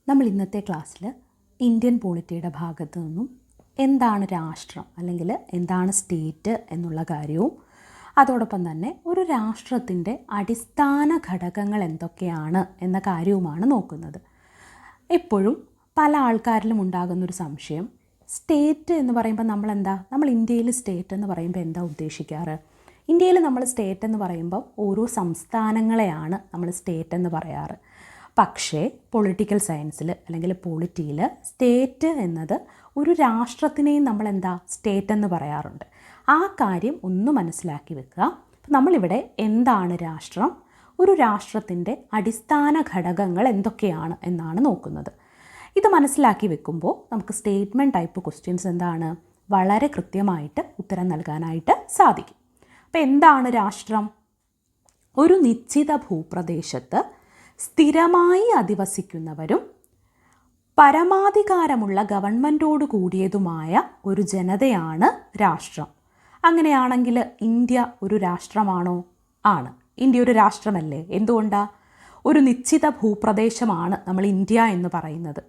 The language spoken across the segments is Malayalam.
നമ്മൾ ഇന്നത്തെ ക്ലാസ്സിൽ ഇന്ത്യൻ പോളിറ്റിയുടെ ഭാഗത്തു നിന്നും എന്താണ് രാഷ്ട്രം അല്ലെങ്കിൽ എന്താണ് സ്റ്റേറ്റ് എന്നുള്ള കാര്യവും അതോടൊപ്പം തന്നെ ഒരു രാഷ്ട്രത്തിൻ്റെ അടിസ്ഥാന ഘടകങ്ങൾ എന്തൊക്കെയാണ് എന്ന കാര്യവുമാണ് നോക്കുന്നത്. എപ്പോഴും പല ആൾക്കാരിലും ഉണ്ടാകുന്നൊരു സംശയം, സ്റ്റേറ്റ് എന്ന് പറയുമ്പോൾ നമ്മൾ ഇന്ത്യയിൽ സ്റ്റേറ്റ് എന്ന് പറയുമ്പോൾ എന്താ ഉദ്ദേശിക്കാറ്? ഇന്ത്യയിൽ നമ്മൾ സ്റ്റേറ്റ് എന്ന് പറയുമ്പോൾ ഓരോ സംസ്ഥാനങ്ങളെയാണ് നമ്മൾ സ്റ്റേറ്റ് എന്ന് പറയാറ്. പക്ഷേ പൊളിറ്റിക്കൽ സയൻസിൽ അല്ലെങ്കിൽ പോളിറ്റിയിൽ സ്റ്റേറ്റ് എന്നത് ഒരു രാഷ്ട്രത്തിനെയും സ്റ്റേറ്റ് എന്ന് പറയാറുണ്ട്. ആ കാര്യം ഒന്ന് മനസ്സിലാക്കി വെക്കുക. നമ്മളിവിടെ എന്താണ് രാഷ്ട്രം, ഒരു രാഷ്ട്രത്തിൻ്റെ അടിസ്ഥാന ഘടകങ്ങൾ എന്തൊക്കെയാണ് എന്നാണ് നോക്കുന്നത്. ഇത് മനസ്സിലാക്കി വെക്കുമ്പോൾ നമുക്ക് സ്റ്റേറ്റ്മെൻറ്റ് ടൈപ്പ് ക്വസ്റ്റ്യൻസ് വളരെ കൃത്യമായിട്ട് ഉത്തരം നൽകാനായിട്ട് സാധിക്കും. അപ്പോൾ എന്താണ് രാഷ്ട്രം? ഒരു നിശ്ചിത ഭൂപ്രദേശത്ത് സ്ഥിരമായി അധിവസിക്കുന്നവരും പരമാധികാരമുള്ള ഗവൺമെൻറ്റോട് കൂടിയതുമായ ഒരു ജനതയാണ് രാഷ്ട്രം. അങ്ങനെയാണെങ്കിൽ ഇന്ത്യ ഒരു രാഷ്ട്രമാണോ? ആണ്. ഇന്ത്യ ഒരു രാഷ്ട്രമല്ലേ? എന്തുകൊണ്ടാണ്? ഒരു നിശ്ചിത ഭൂപ്രദേശമാണ് നമ്മൾ ഇന്ത്യ എന്ന് പറയുന്നത്.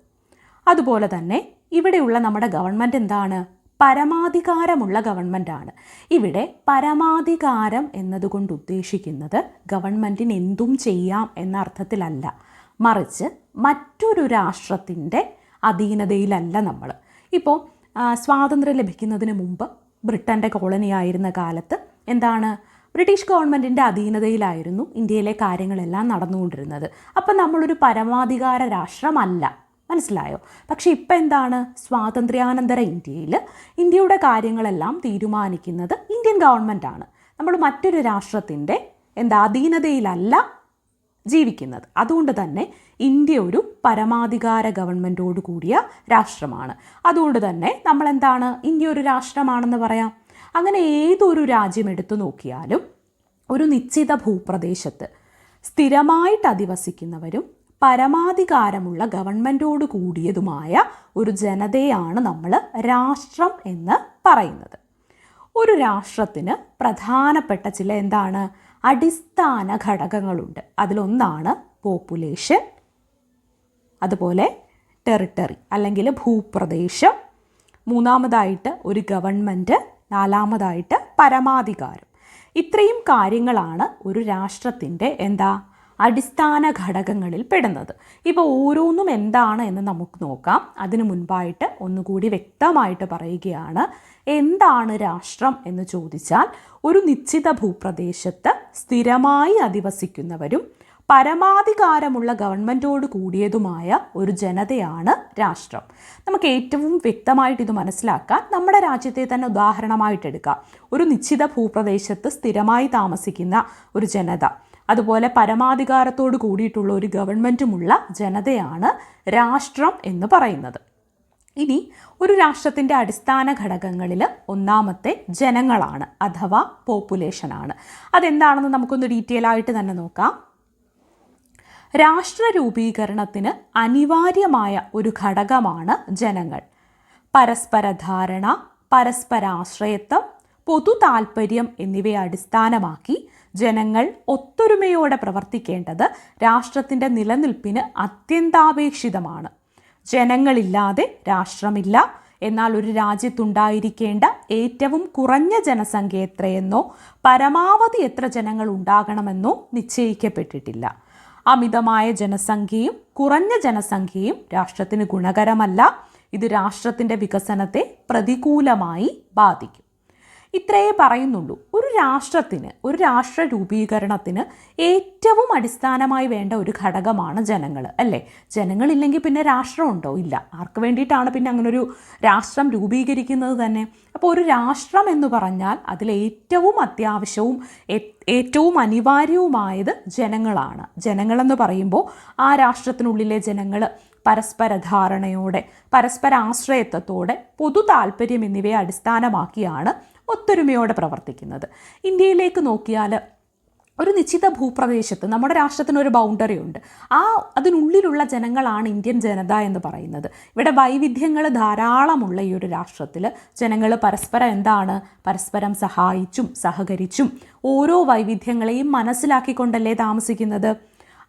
അതുപോലെ തന്നെ ഇവിടെയുള്ള നമ്മുടെ ഗവൺമെൻറ് എന്താണ്? പരമാധികാരമുള്ള ഗവൺമെൻറ്റാണ്. ഇവിടെ പരമാധികാരം എന്നതുകൊണ്ട് ഉദ്ദേശിക്കുന്നത് ഗവൺമെൻറ്റിന് എന്തും ചെയ്യാം എന്ന അർത്ഥത്തിലല്ല, മറിച്ച് മറ്റൊരു രാഷ്ട്രത്തിൻ്റെ അധീനതയിലല്ല നമ്മൾ. ഇപ്പോൾ സ്വാതന്ത്ര്യം ലഭിക്കുന്നതിന് മുമ്പ് ബ്രിട്ടൻ്റെ കോളനിയായിരുന്ന കാലത്ത് ബ്രിട്ടീഷ് ഗവൺമെൻറ്റിൻ്റെ അധീനതയിലായിരുന്നു ഇന്ത്യയിലെ കാര്യങ്ങളെല്ലാം നടന്നുകൊണ്ടിരുന്നത്. അപ്പം നമ്മളൊരു പരമാധികാര രാഷ്ട്രമല്ല, മനസ്സിലായോ? പക്ഷേ ഇപ്പം സ്വാതന്ത്ര്യാനന്തര ഇന്ത്യയിൽ ഇന്ത്യയുടെ കാര്യങ്ങളെല്ലാം തീരുമാനിക്കുന്നത് ഇന്ത്യൻ ഗവൺമെൻറ്റാണ്. നമ്മൾ മറ്റൊരു രാഷ്ട്രത്തിൻ്റെ അധീനതയിലല്ല ജീവിക്കുന്നത്. അതുകൊണ്ട് തന്നെ ഇന്ത്യ ഒരു പരമാധികാര ഗവൺമെൻറ്റോട് കൂടിയ രാഷ്ട്രമാണ്. അതുകൊണ്ട് തന്നെ നമ്മൾ ഇന്ത്യ ഒരു രാഷ്ട്രമാണെന്ന് പറയാം. അങ്ങനെ ഏതൊരു രാജ്യം എടുത്തു നോക്കിയാലും ഒരു നിശ്ചിത ഭൂപ്രദേശത്ത് സ്ഥിരമായിട്ട് അധിവസിക്കുന്നവരും പരമാധികാരമുള്ള ഗവൺമെൻറ്റോട് കൂടിയതുമായ ഒരു ജനതയാണ് നമ്മൾ രാഷ്ട്രം എന്ന് പറയുന്നത്. ഒരു രാഷ്ട്രത്തിന് പ്രധാനപ്പെട്ട ചില അടിസ്ഥാന ഘടകങ്ങളുണ്ട്. അതിലൊന്നാണ് പോപ്പുലേഷൻ, അതുപോലെ ടെറിട്ടറി അല്ലെങ്കിൽ ഭൂപ്രദേശം, മൂന്നാമതായിട്ട് ഒരു ഗവൺമെൻറ്, നാലാമതായിട്ട് പരമാധികാരം. ഇത്രയും കാര്യങ്ങളാണ് ഒരു രാഷ്ട്രത്തിൻ്റെ അടിസ്ഥാന ഘടകങ്ങളിൽ പെടുന്നത്. ഇപ്പോൾ ഓരോന്നും എന്താണ് എന്ന് നമുക്ക് നോക്കാം. അതിനു മുൻപായിട്ട് ഒന്നുകൂടി വ്യക്തമായിട്ട് പറയുകയാണ്, എന്താണ് രാഷ്ട്രം എന്ന് ചോദിച്ചാൽ ഒരു നിശ്ചിത ഭൂപ്രദേശത്ത് സ്ഥിരമായി അധിവസിക്കുന്നവരും പരമാധികാരമുള്ള ഗവൺമെൻറ്റോട് കൂടിയതുമായ ഒരു ജനതയാണ് രാഷ്ട്രം. നമുക്ക് ഏറ്റവും വ്യക്തമായിട്ട് ഇത് മനസ്സിലാക്കാൻ നമ്മുടെ രാജ്യത്തെ തന്നെ ഉദാഹരണമായിട്ടെടുക്കാം. ഒരു നിശ്ചിത ഭൂപ്രദേശത്ത് സ്ഥിരമായി താമസിക്കുന്ന ഒരു ജനത, അതുപോലെ പരമാധികാരത്തോട് കൂടിയിട്ടുള്ള ഒരു ഗവൺമെൻറ്റുമുള്ള ജനതയാണ് രാഷ്ട്രം എന്ന് പറയുന്നത്. ഇനി ഒരു രാഷ്ട്രത്തിൻ്റെ അടിസ്ഥാന ഘടകങ്ങളിൽ ഒന്നാമത്തെ ജനങ്ങളാണ്, അഥവാ പോപ്പുലേഷനാണ്. അതെന്താണെന്ന് നമുക്കൊന്ന് ഡീറ്റെയിൽ ആയിട്ട് തന്നെ നോക്കാം. രാഷ്ട്ര രൂപീകരണത്തിന് അനിവാര്യമായ ഒരു ഘടകമാണ് ജനങ്ങൾ. പരസ്പര ധാരണ, പരസ്പരാശ്രയത്വം, പൊതു താൽപ്പര്യം എന്നിവയെ അടിസ്ഥാനമാക്കി ജനങ്ങൾ ഒത്തൊരുമയോടെ പ്രവർത്തിക്കേണ്ടത് രാഷ്ട്രത്തിൻ്റെ നിലനിൽപ്പിന് അത്യന്താപേക്ഷിതമാണ്. ജനങ്ങളില്ലാതെ രാഷ്ട്രമില്ല. എന്നാൽ ഒരു രാജ്യത്തുണ്ടായിരിക്കേണ്ട ഏറ്റവും കുറഞ്ഞ ജനസംഖ്യ എത്രയെന്നോ പരമാവധി എത്ര ജനങ്ങൾ ഉണ്ടാകണമെന്നോ നിശ്ചയിക്കപ്പെട്ടിട്ടില്ല. അമിതമായ ജനസംഖ്യയും കുറഞ്ഞ ജനസംഖ്യയും രാഷ്ട്രത്തിന് ഗുണകരമല്ല. ഇത് രാഷ്ട്രത്തിൻ്റെ വികസനത്തെ പ്രതികൂലമായി ബാധിക്കും. ഇത്രയേ പറയുന്നുള്ളൂ. ഒരു രാഷ്ട്രത്തിന്, ഒരു രാഷ്ട്ര രൂപീകരണത്തിന് ഏറ്റവും അടിസ്ഥാനമായി വേണ്ട ഒരു ഘടകമാണ് ജനങ്ങൾ, അല്ലേ? ജനങ്ങളില്ലെങ്കിൽ പിന്നെ രാഷ്ട്രമുണ്ടോ? ഇല്ല. ആർക്ക് വേണ്ടിയിട്ടാണ് പിന്നെ അങ്ങനൊരു രാഷ്ട്രം രൂപീകരിക്കുന്നത് തന്നെ? അപ്പോൾ ഒരു രാഷ്ട്രം എന്ന് പറഞ്ഞാൽ അതിൽ ഏറ്റവും അത്യാവശ്യവും ഏറ്റവും അനിവാര്യവുമായത് ജനങ്ങളാണ്. ജനങ്ങളെന്ന് പറയുമ്പോൾ ആ രാഷ്ട്രത്തിനുള്ളിലെ ജനങ്ങൾ പരസ്പര ധാരണയോടെ, പരസ്പര ആശ്രയത്വത്തോടെ, പൊതു താൽപ്പര്യം എന്നിവയെ അടിസ്ഥാനമാക്കിയാണ് ഒത്തൊരുമയോടെ പ്രവർത്തിക്കുന്നത്. ഇന്ത്യയിലേക്ക് നോക്കിയാൽ ഒരു നിശ്ചിത ഭൂപ്രദേശത്ത് നമ്മുടെ രാഷ്ട്രത്തിനൊരു ബൗണ്ടറി ഉണ്ട്. അതിനുള്ളിലുള്ള ജനങ്ങളാണ് ഇന്ത്യൻ ജനത എന്ന് പറയുന്നത്. ഇവിടെ വൈവിധ്യങ്ങൾ ധാരാളമുള്ള ഈ ഒരു രാഷ്ട്രത്തിൽ ജനങ്ങൾ പരസ്പരം സഹായിച്ചും സഹകരിച്ചും ഓരോ വൈവിധ്യങ്ങളെയും മനസ്സിലാക്കിക്കൊണ്ടല്ലേ താമസിക്കുന്നത്.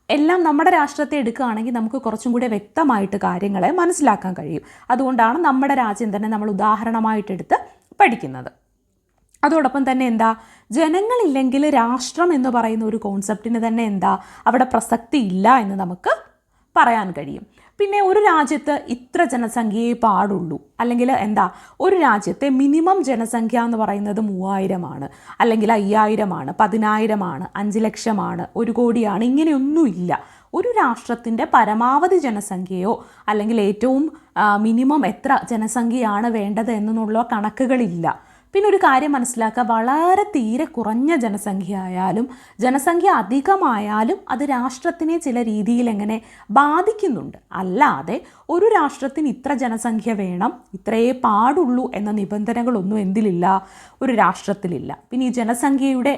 എല്ലാം നമ്മുടെ രാഷ്ട്രത്തെ എടുക്കുകയാണെങ്കിൽ നമുക്ക് കുറച്ചും കൂടി വ്യക്തമായിട്ട് കാര്യങ്ങളെ മനസ്സിലാക്കാൻ കഴിയും. അതുകൊണ്ടാണ് നമ്മുടെ രാജ്യം തന്നെ നമ്മൾ ഉദാഹരണമായിട്ടെടുത്ത് പഠിക്കുന്നത്. അതോടൊപ്പം തന്നെ എന്താ, ജനങ്ങളില്ലെങ്കിൽ രാഷ്ട്രം എന്ന് പറയുന്ന ഒരു കോൺസെപ്റ്റിന് തന്നെ എന്താ അവിടെ പ്രസക്തി ഇല്ല എന്ന് നമുക്ക് പറയാൻ കഴിയും. പിന്നെ ഒരു രാജ്യത്ത് ഇത്ര ജനസംഖ്യയെ പാടുള്ളൂ, അല്ലെങ്കിൽ എന്താ ഒരു രാജ്യത്തെ മിനിമം ജനസംഖ്യ എന്ന് പറയുന്നത് 3000 അല്ലെങ്കിൽ 5000 10,000 5 ലക്ഷമാണ് 1 കോടിയാണ്, ഇങ്ങനെയൊന്നുമില്ല. ഒരു രാഷ്ട്രത്തിൻ്റെ പരമാവധി ജനസംഖ്യയോ അല്ലെങ്കിൽ ഏറ്റവും മിനിമം എത്ര ജനസംഖ്യയാണ് വേണ്ടത് എന്നുള്ള കണക്കുകളില്ല. പിന്നെ ഒരു കാര്യം മനസ്സിലാക്കുക, വളരെ തീരെ കുറഞ്ഞ ജനസംഖ്യ ആയാലും ജനസംഖ്യ അധികമായാലും അത് രാഷ്ട്രത്തിനെ ചില രീതിയിൽ എങ്ങനെ ബാധിക്കുന്നുണ്ട്. അല്ലാതെ ഒരു രാഷ്ട്രത്തിന് ഇത്ര ജനസംഖ്യ വേണം, ഇത്രയേ പാടുള്ളൂ എന്ന നിബന്ധനകളൊന്നും എന്തിലില്ല, ഒരു രാഷ്ട്രത്തിലില്ല. പിന്നെ ഈ ജനസംഖ്യയുടെ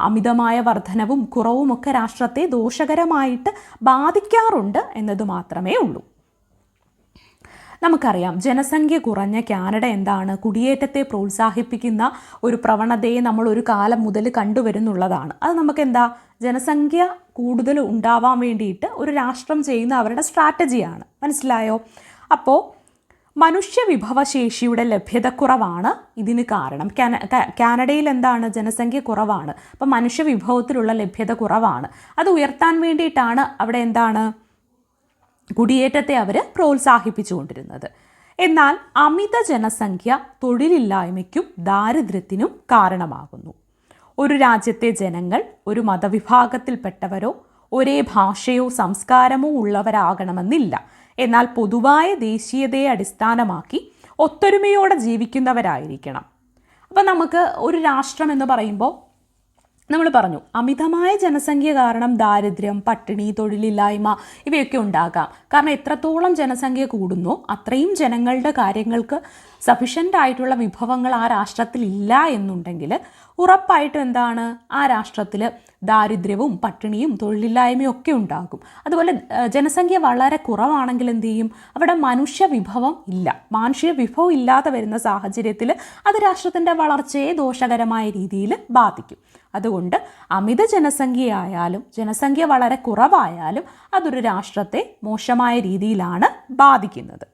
അമിതമായ വർധനവും കുറവുമൊക്കെ രാഷ്ട്രത്തെ ദോഷകരമായിട്ട് ബാധിക്കാറുണ്ട് എന്നത് മാത്രമേ ഉള്ളൂ. നമുക്കറിയാം, ജനസംഖ്യ കുറഞ്ഞ കാനഡ എന്താണ്, കുടിയേറ്റത്തെ പ്രോത്സാഹിപ്പിക്കുന്ന ഒരു പ്രവണതയെ നമ്മൾ ഒരു കാലം മുതൽ കണ്ടുവരുന്നുള്ളതാണ്. അത് നമുക്ക് എന്താ, ജനസംഖ്യ കൂടുതൽ ഉണ്ടാവാൻ വേണ്ടിയിട്ട് ഒരു രാഷ്ട്രം ചെയ്യുന്ന അവരുടെ സ്ട്രാറ്റജിയാണ്. മനസ്സിലായോ? അപ്പോൾ മനുഷ്യ വിഭവശേഷിയുടെ ലഭ്യതക്കുറവാണ് ഇതിന് കാരണം. കാനഡയിൽ എന്താണ്, ജനസംഖ്യ കുറവാണ്. അപ്പോൾ മനുഷ്യ വിഭവത്തിലുള്ള ലഭ്യത കുറവാണ്. അത് ഉയർത്താൻ വേണ്ടിയിട്ടാണ് അവിടെ എന്താണ്, കുടിയേറ്റത്തെ അവർ പ്രോത്സാഹിപ്പിച്ചുകൊണ്ടിരുന്നത്. എന്നാൽ അമിത ജനസംഖ്യ തൊഴിലില്ലായ്മയ്ക്കും ദാരിദ്ര്യത്തിനും കാരണമാകുന്നു. ഒരു രാജ്യത്തെ ജനങ്ങൾ ഒരു മതവിഭാഗത്തിൽപ്പെട്ടവരോ ഒരേ ഭാഷയോ സംസ്കാരമോ ഉള്ളവരാകണമെന്നില്ല. എന്നാൽ പൊതുവായ ദേശീയതയെ അടിസ്ഥാനമാക്കി ഒത്തൊരുമയോടെ ജീവിക്കുന്നവരായിരിക്കണം. അപ്പം നമുക്ക് ഒരു രാഷ്ട്രം എന്ന് പറയുമ്പോൾ നമ്മൾ പറഞ്ഞു, അമിതമായ ജനസംഖ്യ കാരണം ദാരിദ്ര്യം, പട്ടിണി, തൊഴിലില്ലായ്മ ഇവയൊക്കെ ഉണ്ടാകാം. കാരണം എത്രത്തോളം ജനസംഖ്യ കൂടുന്നോ അത്രയും ജനങ്ങളുടെ കാര്യങ്ങൾക്ക് സഫിഷ്യൻ്റ് ആയിട്ടുള്ള വിഭവങ്ങൾ ആ രാഷ്ട്രത്തിൽ ഇല്ല എന്നുണ്ടെങ്കിൽ ഉറപ്പായിട്ടും എന്താണ്, ആ രാഷ്ട്രത്തിൽ ദാരിദ്ര്യവും പട്ടിണിയും തൊഴിലില്ലായ്മയും ഒക്കെ ഉണ്ടാകും. അതുപോലെ ജനസംഖ്യ വളരെ കുറവാണെങ്കിൽ എന്ത് ചെയ്യും, അവിടെ മനുഷ്യ വിഭവം ഇല്ല. മാനുഷിക വിഭവം ഇല്ലാതെ വരുന്ന സാഹചര്യത്തിൽ അത് രാഷ്ട്രത്തിൻ്റെ വളർച്ചയെ ദോഷകരമായ രീതിയിൽ ബാധിക്കും. അതുകൊണ്ട് അമിത ജനസംഖ്യയായാലും ജനസംഖ്യ വളരെ കുറവായാലും അതൊരു രാഷ്ട്രത്തെ മോശമായ രീതിയിലാണ് ബാധിക്കുന്നത്.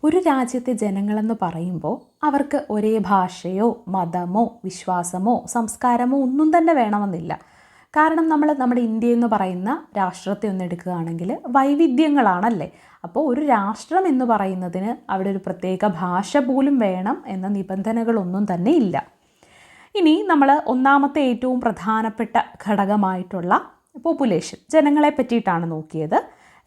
ഒരു രാജ്യത്തെ ജനങ്ങളെന്ന് പറയുമ്പോൾ അവർക്ക് ഒരേ ഭാഷയോ മതമോ വിശ്വാസമോ സംസ്കാരമോ ഒന്നും തന്നെ വേണമെന്നില്ല. കാരണം നമ്മൾ നമ്മുടെ ഇന്ത്യ എന്ന് പറയുന്ന രാഷ്ട്രത്തെ ഒന്ന് എടുക്കുകയാണെങ്കിൽ വൈവിധ്യങ്ങളാണല്ലേ. അപ്പോൾ ഒരു രാഷ്ട്രം എന്ന് പറയുന്നതിന് അവിടെ ഒരു പ്രത്യേക ഭാഷ പോലും വേണം എന്ന നിബന്ധനകളൊന്നും തന്നെ ഇല്ല. ഇനി നമ്മൾ ഒന്നാമത്തെ ഏറ്റവും പ്രധാനപ്പെട്ട ഘടകമായിട്ടുള്ള പോപ്പുലേഷൻ, ജനങ്ങളെ പറ്റിയിട്ടാണ് നോക്കിയത്.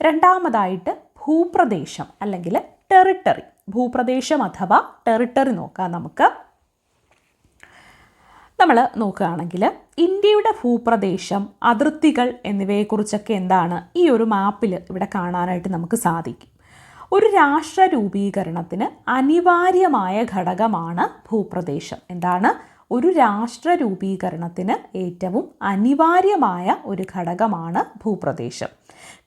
രണ്ടാമതായിട്ട് ഭൂപ്രദേശം അല്ലെങ്കിൽ ടെറിട്ടറി, ഭൂപ്രദേശം അഥവാ ടെറിട്ടറി നോക്കാം. നമ്മൾ നോക്കുകയാണെങ്കിൽ ഇന്ത്യയുടെ ഭൂപ്രദേശം, അതിർത്തികൾ എന്നിവയെക്കുറിച്ചൊക്കെ എന്താണ് ഈ ഒരു മാപ്പിൽ ഇവിടെ കാണാനായിട്ട് നമുക്ക് സാധിക്കും. ഒരു രാഷ്ട്ര രൂപീകരണത്തിന് അനിവാര്യമായ ഘടകമാണ് ഭൂപ്രദേശം. എന്താണ്, ഒരു രാഷ്ട്ര രൂപീകരണത്തിന് ഏറ്റവും അനിവാര്യമായ ഒരു ഘടകമാണ് ഭൂപ്രദേശം.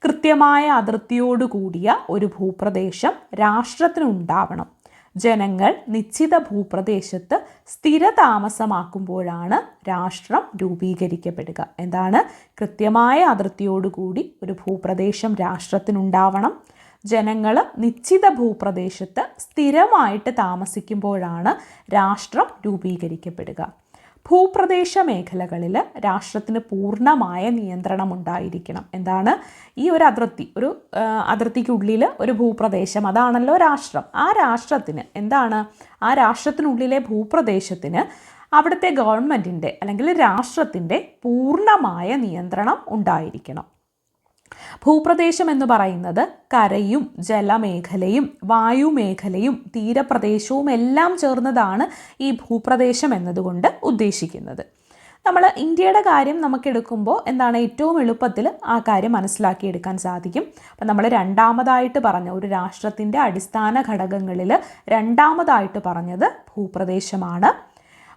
കൃത്യമായ അതിർത്തിയോടുകൂടിയ ഒരു ഭൂപ്രദേശം രാഷ്ട്രത്തിനുണ്ടാവണം. ജനങ്ങൾ നിശ്ചിത ഭൂപ്രദേശത്ത് സ്ഥിരതാമസമാക്കുമ്പോഴാണ് രാഷ്ട്രം രൂപീകരിക്കപ്പെടുക. എന്താണ്, കൃത്യമായ അതിർത്തിയോടുകൂടി ഒരു ഭൂപ്രദേശം രാഷ്ട്രത്തിനുണ്ടാവണം. ജനങ്ങൾ നിശ്ചിത ഭൂപ്രദേശത്ത് സ്ഥിരമായിട്ട് താമസിക്കുമ്പോഴാണ് രാഷ്ട്രം രൂപീകരിക്കപ്പെടുക. ഭൂപ്രദേശ മേഖലകളിൽ രാഷ്ട്രത്തിന് പൂർണ്ണമായ നിയന്ത്രണം ഉണ്ടായിരിക്കണം. എന്താണ്, ഈ ഒരു അതിർത്തിക്കുള്ളിൽ ഒരു ഭൂപ്രദേശം, അതാണല്ലോ രാഷ്ട്രം. ആ രാഷ്ട്രത്തിന് എന്താണ്, ആ രാഷ്ട്രത്തിനുള്ളിലെ ഭൂപ്രദേശത്തിന് അവിടുത്തെ ഗവൺമെൻറ്റിൻ്റെ അല്ലെങ്കിൽ രാഷ്ട്രത്തിൻ്റെ പൂർണ്ണമായ നിയന്ത്രണം ഉണ്ടായിരിക്കണം. ഭൂപ്രദേശം എന്ന് പറയുന്നത് കരയും ജലമേഖലയും വായുമേഖലയും തീരപ്രദേശവും എല്ലാം ചേർന്നതാണ് ഈ ഭൂപ്രദേശം എന്നതുകൊണ്ട് ഉദ്ദേശിക്കുന്നത്. നമ്മൾ ഇന്ത്യയുടെ കാര്യം നമുക്കെടുക്കുമ്പോൾ എന്താണ് ഏറ്റവും എളുപ്പത്തിൽ ആ കാര്യം മനസ്സിലാക്കിയെടുക്കാൻ സാധിക്കും. അപ്പം നമ്മൾ രണ്ടാമതായിട്ട് പറഞ്ഞ ഒരു രാഷ്ട്രത്തിൻ്റെ അടിസ്ഥാന ഘടകങ്ങളിൽ രണ്ടാമതായിട്ട് പറഞ്ഞത് ഭൂപ്രദേശമാണ്.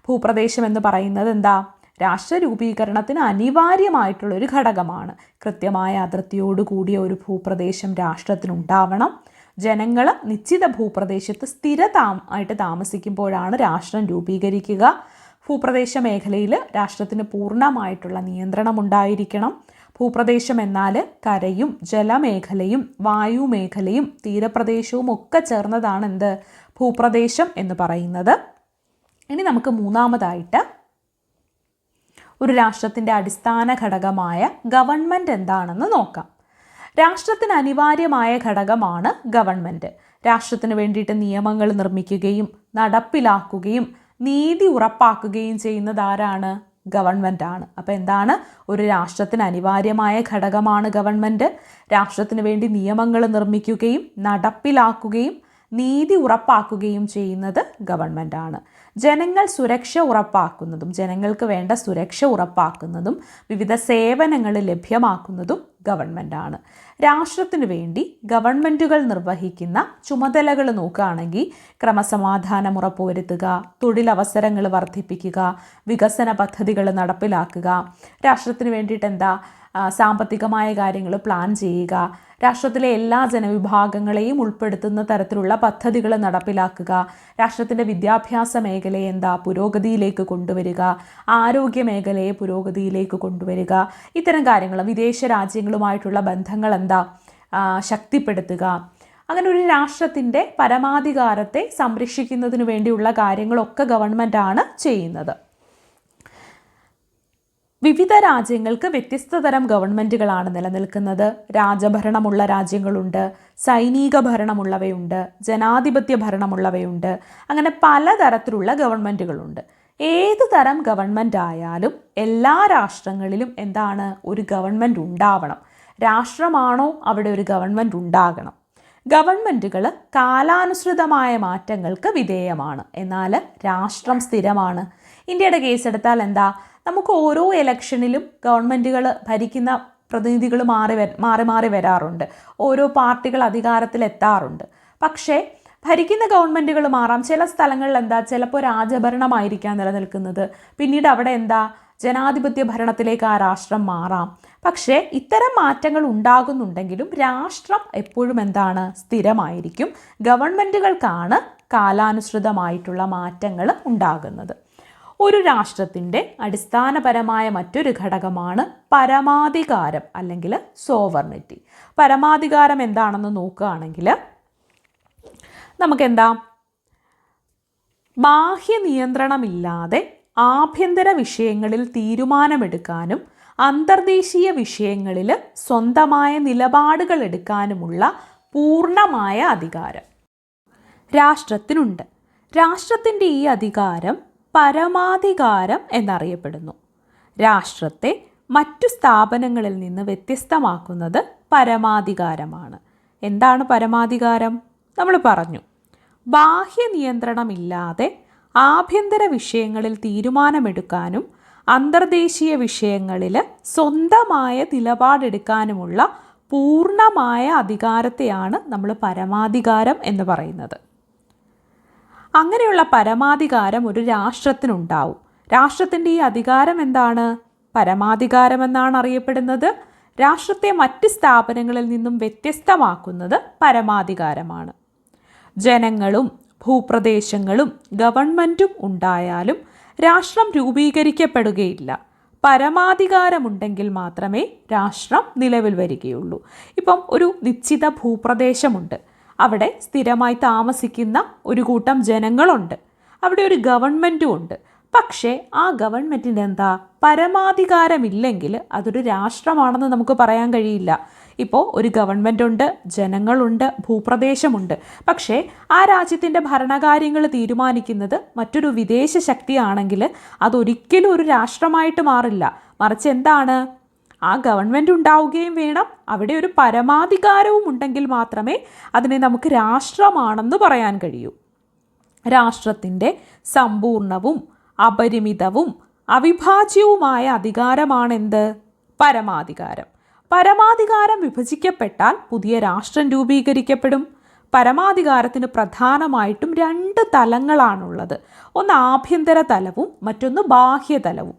ഭൂപ്രദേശം എന്ന് പറയുന്നത് എന്താ, രാഷ്ട്ര രൂപീകരണത്തിന് അനിവാര്യമായിട്ടുള്ളൊരു ഘടകമാണ്. കൃത്യമായ അതിർത്തിയോടുകൂടിയ ഒരു ഭൂപ്രദേശം രാഷ്ട്രത്തിനുണ്ടാവണം. ജനങ്ങൾ നിശ്ചിത ഭൂപ്രദേശത്ത് സ്ഥിരമായിട്ട് താമസിക്കുമ്പോഴാണ് രാഷ്ട്രം രൂപീകരിക്കുക. ഭൂപ്രദേശ മേഖലയിൽ രാഷ്ട്രത്തിന് പൂർണ്ണമായിട്ടുള്ള നിയന്ത്രണം ഉണ്ടായിരിക്കണം. ഭൂപ്രദേശം എന്നാൽ കരയും ജലമേഖലയും വായുമേഖലയും തീരപ്രദേശവും ഒക്കെ ചേർന്നതാണ് എന്ത് ഭൂപ്രദേശം എന്ന് പറയുന്നത്. ഇനി നമുക്ക് മൂന്നാമതായിട്ട് ഒരു രാഷ്ട്രത്തിൻ്റെ അടിസ്ഥാന ഘടകമായ ഗവൺമെൻറ് എന്താണെന്ന് നോക്കാം. രാഷ്ട്രത്തിന് അനിവാര്യമായ ഘടകമാണ് ഗവൺമെൻറ്. രാഷ്ട്രത്തിന് വേണ്ടിയിട്ട് നിയമങ്ങൾ നിർമ്മിക്കുകയും നടപ്പിലാക്കുകയും നീതി ഉറപ്പാക്കുകയും ചെയ്യുന്നത് ആരാണ്? ഗവൺമെൻറ് ആണ്. അപ്പോൾ എന്താണ്? ഒരു രാഷ്ട്രത്തിന് അനിവാര്യമായ ഘടകമാണ് ഗവൺമെൻറ്. രാഷ്ട്രത്തിന് വേണ്ടി നിയമങ്ങൾ നിർമ്മിക്കുകയും നടപ്പിലാക്കുകയും നീതി ഉറപ്പാക്കുകയും ചെയ്യുന്നത് ഗവൺമെൻറ് ആണ്. ജനങ്ങൾ സുരക്ഷ ഉറപ്പാക്കുന്നതും ജനങ്ങൾക്ക് വേണ്ട സുരക്ഷ ഉറപ്പാക്കുന്നതും വിവിധ സേവനങ്ങൾ ലഭ്യമാക്കുന്നതും ഗവൺമെൻറ് ആണ്. രാഷ്ട്രത്തിനു വേണ്ടി ഗവൺമെൻറ്റുകൾ നിർവഹിക്കുന്ന ചുമതലകൾ നോക്കുകയാണെങ്കിൽ ക്രമസമാധാനം ഉറപ്പുവരുത്തുക, തൊഴിലവസരങ്ങൾ വർദ്ധിപ്പിക്കുക, വികസന പദ്ധതികൾ നടപ്പിലാക്കുക, രാഷ്ട്രത്തിന് വേണ്ടിയിട്ട് സാമ്പത്തികമായ കാര്യങ്ങൾ പ്ലാൻ ചെയ്യുക, രാഷ്ട്രത്തിലെ എല്ലാ ജനവിഭാഗങ്ങളെയും ഉൾപ്പെടുത്തുന്ന തരത്തിലുള്ള പദ്ധതികൾ നടപ്പിലാക്കുക, രാഷ്ട്രത്തിൻ്റെ വിദ്യാഭ്യാസ മേഖലയെ പുരോഗതിയിലേക്ക് കൊണ്ടുവരിക, ആരോഗ്യ മേഖലയെ പുരോഗതിയിലേക്ക് കൊണ്ടുവരിക, ഇത്തരം കാര്യങ്ങൾ, വിദേശ രാജ്യങ്ങളുമായിട്ടുള്ള ബന്ധങ്ങൾ ശക്തിപ്പെടുത്തുക. അങ്ങനെ ഒരു രാഷ്ട്രത്തിൻ്റെ പരമാധികാരത്തെ സംരക്ഷിക്കുന്നതിന് വേണ്ടിയുള്ള കാര്യങ്ങളൊക്കെ ഗവൺമെൻറ്റാണ് ചെയ്യുന്നത്. വിവിധ രാജ്യങ്ങൾക്ക് വ്യത്യസ്ത തരം ഗവൺമെൻറ്റുകളാണ് നിലനിൽക്കുന്നത്. രാജഭരണമുള്ള രാജ്യങ്ങളുണ്ട്, സൈനിക ഭരണമുള്ളവയുണ്ട്, ജനാധിപത്യ ഭരണമുള്ളവയുണ്ട്. അങ്ങനെ പലതരത്തിലുള്ള ഗവൺമെൻറ്റുകളുണ്ട്. ഏത് തരം ഗവൺമെൻറ് ആയാലും എല്ലാ രാഷ്ട്രങ്ങളിലും ഒരു ഗവൺമെൻറ് ഉണ്ടാവണം. രാഷ്ട്രമാണോ അവിടെ ഒരു ഗവൺമെൻറ് ഉണ്ടാകണം. ഗവൺമെൻറ്റുകൾ കാലാനുസൃതമായ മാറ്റങ്ങൾക്ക് വിധേയമാണ്, എന്നാൽ രാഷ്ട്രം സ്ഥിരമാണ്. ഇന്ത്യയുടെ കേസെടുത്താൽ നമുക്ക് ഓരോ ഇലക്ഷനിലും ഗവൺമെൻറ്റുകൾ ഭരിക്കുന്ന പ്രതിനിധികൾ മാറി വരാറുണ്ട്. ഓരോ പാർട്ടികൾ അധികാരത്തിലെത്താറുണ്ട്. പക്ഷേ ഭരിക്കുന്ന ഗവൺമെൻറ്റുകൾ മാറാം. ചില സ്ഥലങ്ങളിൽ ചിലപ്പോൾ രാജഭരണമായിരിക്കാം നിലനിൽക്കുന്നത്. പിന്നീട് അവിടെ ജനാധിപത്യ ഭരണത്തിലേക്ക് ആ രാഷ്ട്രം മാറാം. പക്ഷേ ഇത്തരം മാറ്റങ്ങൾ ഉണ്ടാകുന്നുണ്ടെങ്കിലും രാഷ്ട്രം എപ്പോഴും സ്ഥിരമായിരിക്കും. ഗവൺമെൻറ്റുകൾക്കാണ് കാലാനുസൃതമായിട്ടുള്ള മാറ്റങ്ങൾ ഉണ്ടാകുന്നത്. ഒരു രാഷ്ട്രത്തിൻ്റെ അടിസ്ഥാനപരമായ മറ്റൊരു ഘടകമാണ് പരമാധികാരം അല്ലെങ്കിൽ സോവർണിറ്റി. പരമാധികാരം എന്താണെന്ന് നോക്കുകയാണെങ്കിൽ നമുക്ക് ബാഹ്യ നിയന്ത്രണമില്ലാതെ ആഭ്യന്തര വിഷയങ്ങളിൽ തീരുമാനമെടുക്കാനും അന്തർദേശീയ വിഷയങ്ങളിൽ സ്വന്തമായ നിലപാടുകൾ എടുക്കാനുമുള്ള പൂർണ്ണമായ അധികാരം രാഷ്ട്രത്തിനുണ്ട്. രാഷ്ട്രത്തിൻ്റെ ഈ അധികാരം പരമാധികാരം എന്നറിയപ്പെടുന്നു. രാഷ്ട്രത്തെ മറ്റു സ്ഥാപനങ്ങളിൽ നിന്ന് വ്യത്യസ്തമാക്കുന്നത് പരമാധികാരമാണ്. എന്താണ് പരമാധികാരം? നമ്മൾ പറഞ്ഞു, ബാഹ്യ നിയന്ത്രണമില്ലാതെ ആഭ്യന്തര വിഷയങ്ങളിൽ തീരുമാനമെടുക്കാനും അന്തർദേശീയ വിഷയങ്ങളിൽ സ്വന്തമായ നിലപാടെടുക്കാനുമുള്ള പൂർണ്ണമായ അധികാരത്തെയാണ് നമ്മൾ പരമാധികാരം എന്ന് പറയുന്നത്. അങ്ങനെയുള്ള പരമാധികാരം ഒരു രാഷ്ട്രത്തിനുണ്ടാവും. രാഷ്ട്രത്തിൻ്റെ ഈ അധികാരം പരമാധികാരം എന്നാണ് അറിയപ്പെടുന്നത്. രാഷ്ട്രത്തെ മറ്റ് സ്ഥാപനങ്ങളിൽ നിന്നും വ്യത്യസ്തമാക്കുന്നത് പരമാധികാരമാണ്. ജനങ്ങളും ഭൂപ്രദേശങ്ങളും ഗവൺമെൻറ്റും ഉണ്ടായാലും രാഷ്ട്രം രൂപീകരിക്കപ്പെടുകയില്ല. പരമാധികാരമുണ്ടെങ്കിൽ മാത്രമേ രാഷ്ട്രം നിലവിൽ വരികയുള്ളൂ. ഇപ്പം ഒരു നിശ്ചിത ഭൂപ്രദേശമുണ്ട്. അവിടെ സ്ഥിരമായി താമസിക്കുന്ന ഒരു കൂട്ടം ജനങ്ങളുണ്ട്. അവിടെ ഒരു ഗവൺമെൻറ്റും ഉണ്ട്. പക്ഷേ ആ ഗവൺമെൻറ്റിന് പരമാധികാരമില്ലെങ്കിൽ അതൊരു രാഷ്ട്രമാണെന്ന് നമുക്ക് പറയാൻ കഴിയില്ല. ഇപ്പോൾ ഒരു ഗവൺമെൻറ് ഉണ്ട്, ജനങ്ങളുണ്ട്, ഭൂപ്രദേശമുണ്ട്. പക്ഷേ ആ രാജ്യത്തിൻ്റെ ഭരണകാര്യങ്ങൾ തീരുമാനിക്കുന്നത് മറ്റൊരു വിദേശ ശക്തിയാണെങ്കിൽ അതൊരിക്കലും ഒരു രാഷ്ട്രമായിട്ട് മാറില്ല. മറിച്ച് ആ ഗവൺമെൻറ് ഉണ്ടാവുകയും വേണം, അവിടെ ഒരു പരമാധികാരവും ഉണ്ടെങ്കിൽ മാത്രമേ അതിനെ നമുക്ക് രാഷ്ട്രമാണെന്ന് പറയാൻ കഴിയൂ. രാഷ്ട്രത്തിൻ്റെ സമ്പൂർണവും അപരിമിതവും അവിഭാജ്യവുമായ അധികാരമാണെന്ത്? പരമാധികാരം. പരമാധികാരം വിഭജിക്കപ്പെട്ടാൽ പുതിയ രാഷ്ട്രം രൂപീകരിക്കപ്പെടും. പരമാധികാരത്തിന് പ്രധാനമായിട്ടും 2 തലങ്ങളാണുള്ളത്. ഒന്ന് ആഭ്യന്തര തലവും മറ്റൊന്ന് ബാഹ്യതലവും.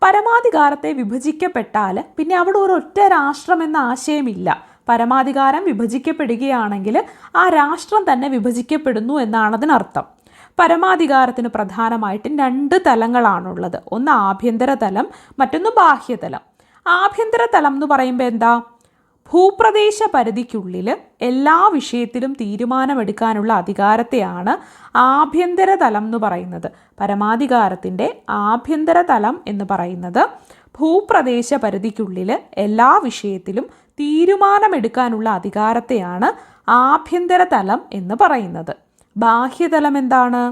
പരമാധികാരത്തെ വിഭജിക്കപ്പെട്ടാൽ പിന്നെ അവിടെ ഒരൊറ്റ രാഷ്ട്രം എന്ന ആശയമില്ല. പരമാധികാരം വിഭജിക്കപ്പെടുകയാണെങ്കിൽ ആ രാഷ്ട്രം തന്നെ വിഭജിക്കപ്പെടുന്നു എന്നാണ് അതിനർത്ഥം. പരമാധികാരത്തിന് പ്രധാനമായിട്ടും 2 തലങ്ങളാണുള്ളത്. ഒന്ന് ആഭ്യന്തര തലം, മറ്റൊന്ന് ബാഹ്യതലം. ആഭ്യന്തര തലം എന്ന് പറയുമ്പോൾ എന്താ? ഭൂപ്രദേശ പരിധിക്കുള്ളിൽ എല്ലാ വിഷയത്തിലും തീരുമാനമെടുക്കാനുള്ള അധികാരത്തെയാണ് ആഭ്യന്തര തലം എന്ന് പറയുന്നത്. പരമാധികാരത്തിൻ്റെ ആഭ്യന്തര തലം എന്ന് പറയുന്നത് ഭൂപ്രദേശ പരിധിക്കുള്ളിൽ എല്ലാ വിഷയത്തിലും തീരുമാനമെടുക്കാനുള്ള അധികാരത്തെയാണ് ആഭ്യന്തര തലം എന്ന് പറയുന്നത്. ബാഹ്യതലം എന്താണ്?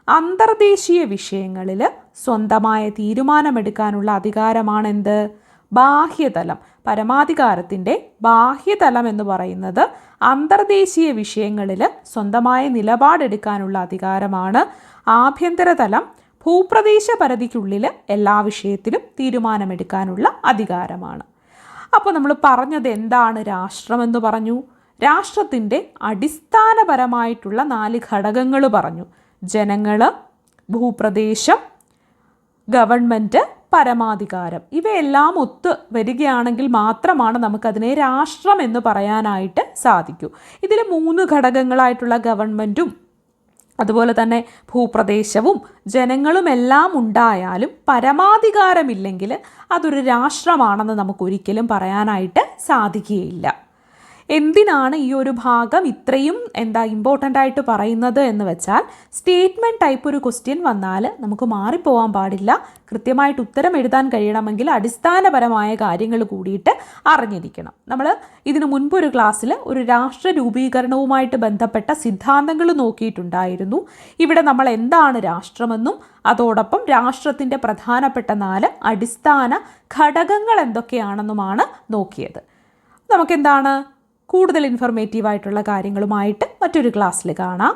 അന്തർദേശീയ വിഷയങ്ങളിൽ സ്വന്തമായ തീരുമാനമെടുക്കാനുള്ള അധികാരമാണെന്ത്? ബാഹ്യതലം. പരമാധികാരത്തിൻ്റെ ബാഹ്യതലം എന്ന് പറയുന്നത് അന്തർദേശീയ വിഷയങ്ങളിൽ സ്വന്തമായ നിലപാടെടുക്കാനുള്ള അധികാരമാണ്. ആഭ്യന്തര തലം ഭൂപ്രദേശ പരിധിക്കുള്ളിൽ എല്ലാ വിഷയത്തിലും തീരുമാനമെടുക്കാനുള്ള അധികാരമാണ്. അപ്പോൾ നമ്മൾ പറഞ്ഞത് എന്താണ് രാഷ്ട്രമെന്ന് പറഞ്ഞു? രാഷ്ട്രത്തിൻ്റെ അടിസ്ഥാനപരമായിട്ടുള്ള 4 ഘടകങ്ങൾ പറഞ്ഞു. ജനങ്ങൾ, ഭൂപ്രദേശം, ഗവൺമെൻറ്, പരമാധികാരം. ഇവയെല്ലാം ഒത്ത് വരികയാണെങ്കിൽ മാത്രമാണ് നമുക്കതിനെ രാഷ്ട്രം എന്ന് പറയാനായിട്ട് സാധിക്കൂ. ഇതിൽ 3 ഘടകങ്ങളായിട്ടുള്ള ഗവൺമെൻറ്റും അതുപോലെ തന്നെ ഭൂപ്രദേശവും ജനങ്ങളുമെല്ലാം ഉണ്ടായാലും പരമാധികാരമില്ലെങ്കിൽ അതൊരു രാഷ്ട്രമാണെന്ന് നമുക്കൊരിക്കലും പറയാനായിട്ട് സാധിക്കുകയില്ല. എന്തിനാണ് ഈ ഒരു ഭാഗം ഇത്രയും ഇമ്പോർട്ടൻ്റ് ആയിട്ട് പറയുന്നത് എന്ന് വെച്ചാൽ, സ്റ്റേറ്റ്മെൻറ്റ് ടൈപ്പ് ഒരു ക്വസ്റ്റ്യൻ വന്നാൽ നമുക്ക് മാറിപ്പോകാൻ പാടില്ല. കൃത്യമായിട്ട് ഉത്തരം എഴുതാൻ കഴിയണമെങ്കിൽ അടിസ്ഥാനപരമായ കാര്യങ്ങൾ കൂടിയിട്ട് അറിഞ്ഞിരിക്കണം. നമ്മൾ ഇതിനു മുൻപ് ഒരു ക്ലാസ്സിൽ ഒരു രാഷ്ട്ര രൂപീകരണവുമായിട്ട് ബന്ധപ്പെട്ട സിദ്ധാന്തങ്ങൾ നോക്കിയിട്ടുണ്ടായിരുന്നു. ഇവിടെ നമ്മൾ എന്താണ് രാഷ്ട്രമെന്നും അതോടൊപ്പം രാഷ്ട്രത്തിൻ്റെ പ്രധാനപ്പെട്ട 4 അടിസ്ഥാന ഘടകങ്ങൾ എന്തൊക്കെയാണെന്നുമാണ് നോക്കിയത്. നമുക്കെന്താണ് കൂടുതൽ ഇൻഫർമേറ്റീവായിട്ടുള്ള കാര്യങ്ങളുമായിട്ട് മറ്റൊരു ക്ലാസ്സിൽ കാണാം.